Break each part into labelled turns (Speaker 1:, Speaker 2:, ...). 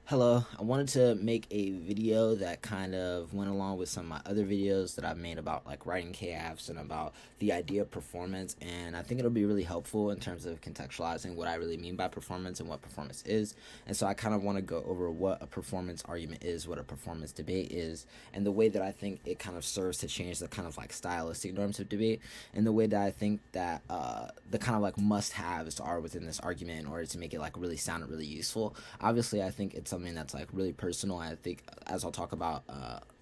Speaker 1: Hello, I wanted to make a video that kind of went along with some of my other videos that I've made about like writing KFs and about the idea of performance, and I think it'll be really helpful in terms of contextualizing what I really mean by performance and what performance is. And so I kind of want to go over what a performance argument is, what a performance debate is, and the way that I think it kind of serves to change the kind of like stylistic norms of debate, and the way that I think that the kind of like must-haves are within this argument in order to make it like really sound and really useful. Obviously, I think it's something that's like really personal. I think, as I'll talk about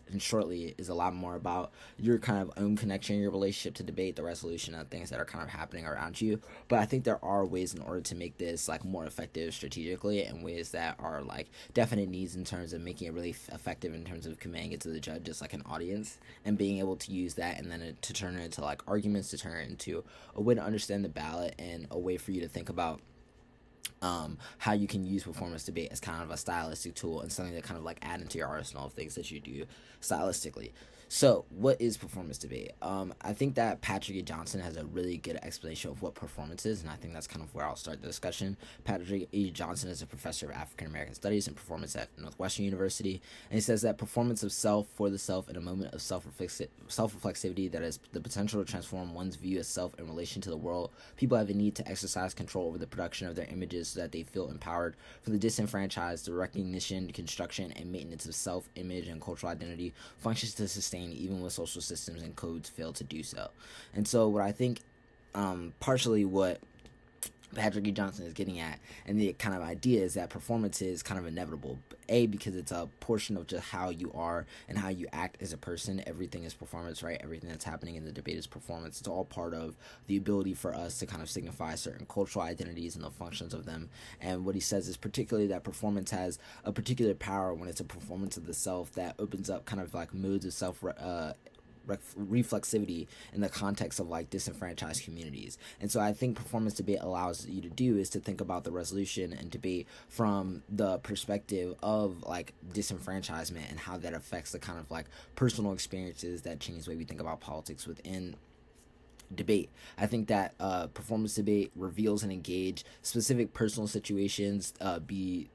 Speaker 1: and shortly, is a lot more about your kind of own connection, your relationship to debate, the resolution of things that are kind of happening around you. But I think there are ways in order to make this like more effective strategically, and ways that are like definite needs in terms of making it really effective in terms of conveying it to the judge as like an audience, and being able to use that and then to turn it into like arguments, to turn it into a way to understand the ballot, and a way for you to think about how you can use performance debate as kind of a stylistic tool and something to kind of like add into your arsenal of things that you do stylistically. So, what is performance debate? I think that Patrick E. Johnson has a really good explanation of what performance is, and I think that's kind of where I'll start the discussion. Patrick E. Johnson is a professor of African American Studies and Performance at Northwestern University, and he says that performance of self for the self in a moment of self-reflexivity that has the potential to transform one's view of self in relation to the world. People have a need to exercise control over the production of their images so that they feel empowered. For the disenfranchised, the recognition, construction, and maintenance of self-image and cultural identity functions to sustain even when social systems and codes fail to do so. And so what I think partially what Patrick E. Johnson is getting at, and the kind of idea is that performance is kind of inevitable. Because it's a portion of just how you are and how you act as a person. Everything is performance, right? Everything that's happening in the debate is performance. It's all part of the ability for us to kind of signify certain cultural identities and the functions of them. And what he says is particularly that performance has a particular power when it's a performance of the self that opens up kind of like modes of self reflexivity in the context of like disenfranchised communities. And so I think performance debate allows you to do is to think about the resolution and debate from the perspective of like disenfranchisement and how that affects the kind of like personal experiences that change the way we think about politics within debate. I think that performance debate reveals and engage specific personal situations, be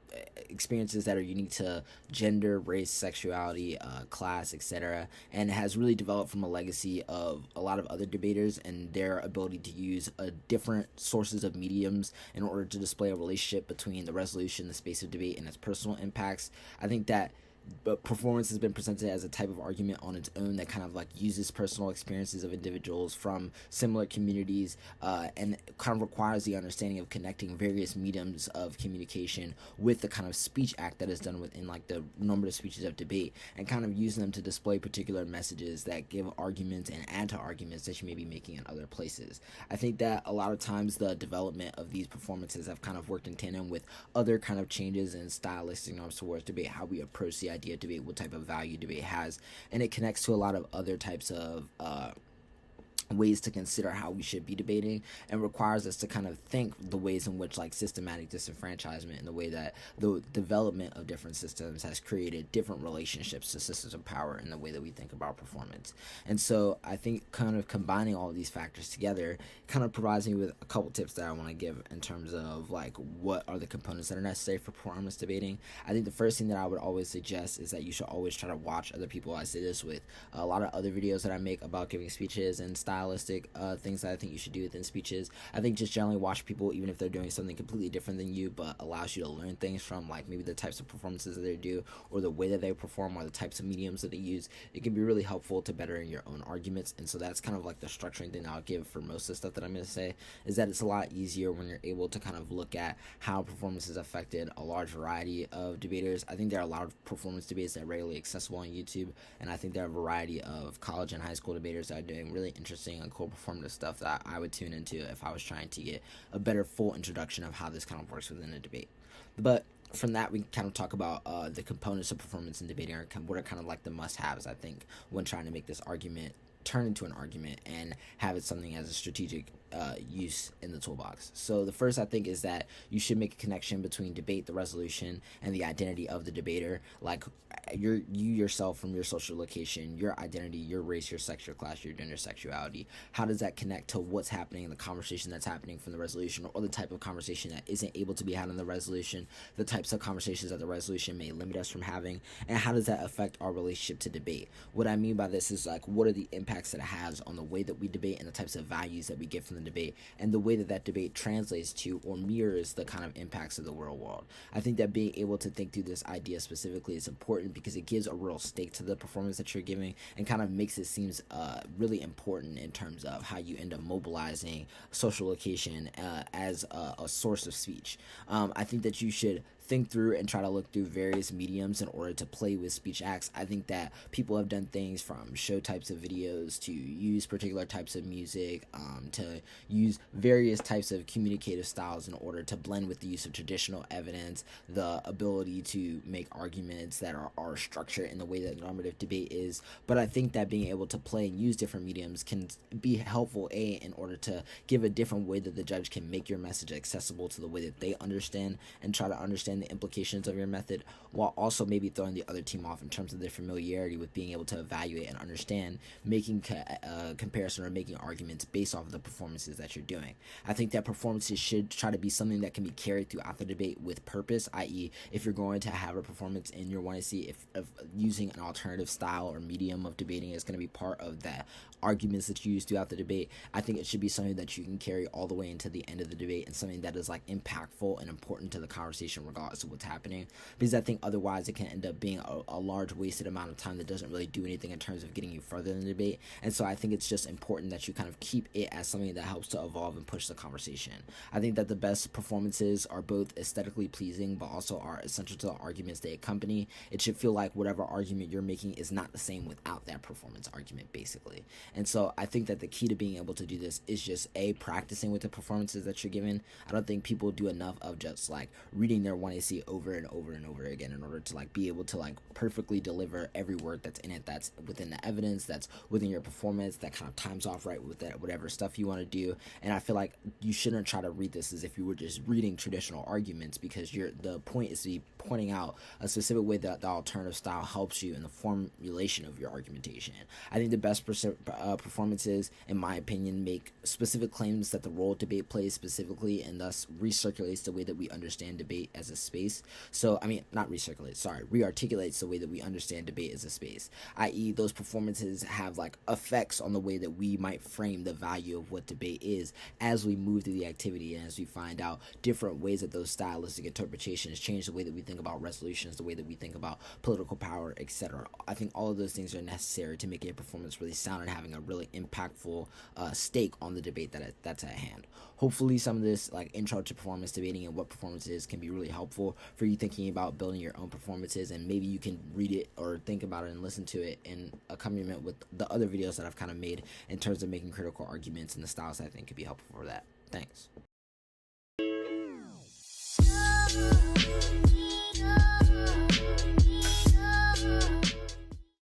Speaker 1: experiences that are unique to gender, race, sexuality, class, etc., and has really developed from a legacy of a lot of other debaters and their ability to use different sources of mediums in order to display a relationship between the resolution, the space of debate, and its personal impacts. I think that but performance has been presented as a type of argument on its own that kind of like uses personal experiences of individuals from similar communities, and kind of requires the understanding of connecting various mediums of communication with the kind of speech act that is done within like the normative speeches of debate, and kind of using them to display particular messages that give arguments and add to arguments that you may be making in other places. I think that a lot of times the development of these performances have kind of worked in tandem with other kind of changes in stylistic norms towards debate, how we approach the idea of debate, what type of value debate has, and it connects to a lot of other types of ways to consider how we should be debating, and requires us to kind of think the ways in which like systematic disenfranchisement and the way that the development of different systems has created different relationships to systems of power in the way that we think about performance. And so I think kind of combining all of these factors together kind of provides me with a couple tips that I want to give in terms of like what are the components that are necessary for performance debating. I think the first thing that I would always suggest is that you should always try to watch other people. I say this with a lot of other videos that I make about giving speeches and stylistic things that I think you should do within speeches. I think just generally watch people, even if they're doing something completely different than you, but allows you to learn things from like maybe the types of performances that they do, or the way that they perform, or the types of mediums that they use. It can be really helpful to bettering your own arguments. And so that's kind of like the structuring thing I'll give for most of the stuff that I'm going to say, is that it's a lot easier when you're able to kind of look at how performance has affected a large variety of debaters. I think there are a lot of performance debates that are regularly accessible on YouTube, and I think there are a variety of college and high school debaters that are doing really interesting and cool performative stuff that I would tune into if I was trying to get a better full introduction of how this kind of works within a debate. But from that, we kind of talk about the components of performance in debating, or what are kind of like the must-haves, I think, when trying to make this argument turn into an argument and have it something as a strategic use in the toolbox. So the first, I think, is that you should make a connection between debate, the resolution, and the identity of the debater. Like you yourself, from your social location, your identity, your race, your sex, your class, your gender, sexuality. How does that connect to what's happening in the conversation that's happening from the resolution, or the type of conversation that isn't able to be had in the resolution, the types of conversations that the resolution may limit us from having, and how does that affect our relationship to debate? What I mean by this is, like, what are the impacts that it has on the way that we debate and the types of values that we get from the debate, and the way that that debate translates to or mirrors the kind of impacts of the real world. I think that being able to think through this idea specifically is important because it gives a real stake to the performance that you're giving, and kind of makes it seems really important in terms of how you end up mobilizing social location as a source of speech. I think that you should think through and try to look through various mediums in order to play with speech acts. I think that people have done things from show types of videos to use particular types of music, to use various types of communicative styles in order to blend with the use of traditional evidence, the ability to make arguments that are structured in the way that normative debate is. But I think that being able to play and use different mediums can be helpful, in order to give a different way that the judge can make your message accessible to the way that they understand, and try to understand the implications of your method, while also maybe throwing the other team off in terms of their familiarity with being able to evaluate and understand, making comparison or making arguments based off of the performances that you're doing. I think that performances should try to be something that can be carried throughout the debate with purpose, i.e. if you're going to have a performance and you want to see if using an alternative style or medium of debating is going to be part of that arguments that you use throughout the debate, I think it should be something that you can carry all the way into the end of the debate, and something that is like impactful and important to the conversation regardless of what's happening, because I think otherwise it can end up being a large wasted amount of time that doesn't really do anything in terms of getting you further in the debate. And so I think it's just important that you kind of keep it as something that helps to evolve and push the conversation. I think that the best performances are both aesthetically pleasing but also are essential to the arguments they accompany. It should feel like whatever argument you're making is not the same without that performance argument, basically. And so I think that the key to being able to do this is just practicing with the performances that you're given. I don't think people do enough of just like reading their 1AC over and over and over again in order to like be able to like perfectly deliver every word that's in it, that's within the evidence, that's within your performance, that kind of times off right with that whatever stuff you want to do. And I feel like you shouldn't try to read this as if you were just reading traditional arguments, because the point is to be pointing out a specific way that the alternative style helps you in the formulation of your argumentation. I think the best performances, in my opinion, make specific claims that the role debate plays specifically, and thus recirculates the way that we understand debate as a space. So, I mean, not recirculates, sorry, rearticulates the way that we understand debate as a space, i.e. those performances have like effects on the way that we might frame the value of what debate is as we move through the activity, and as we find out different ways that those stylistic interpretations change the way that we think about resolutions, the way that we think about political power, etc. I think all of those things are necessary to make a performance really sound and having a really impactful stake on the debate that's at hand. Hopefully some of this like intro to performance debating and what performance is can be really helpful for you thinking about building your own performances, and maybe you can read it or think about it and listen to it in accompaniment with the other videos that I've kind of made in terms of making critical arguments and the styles I think could be helpful for that. Thanks.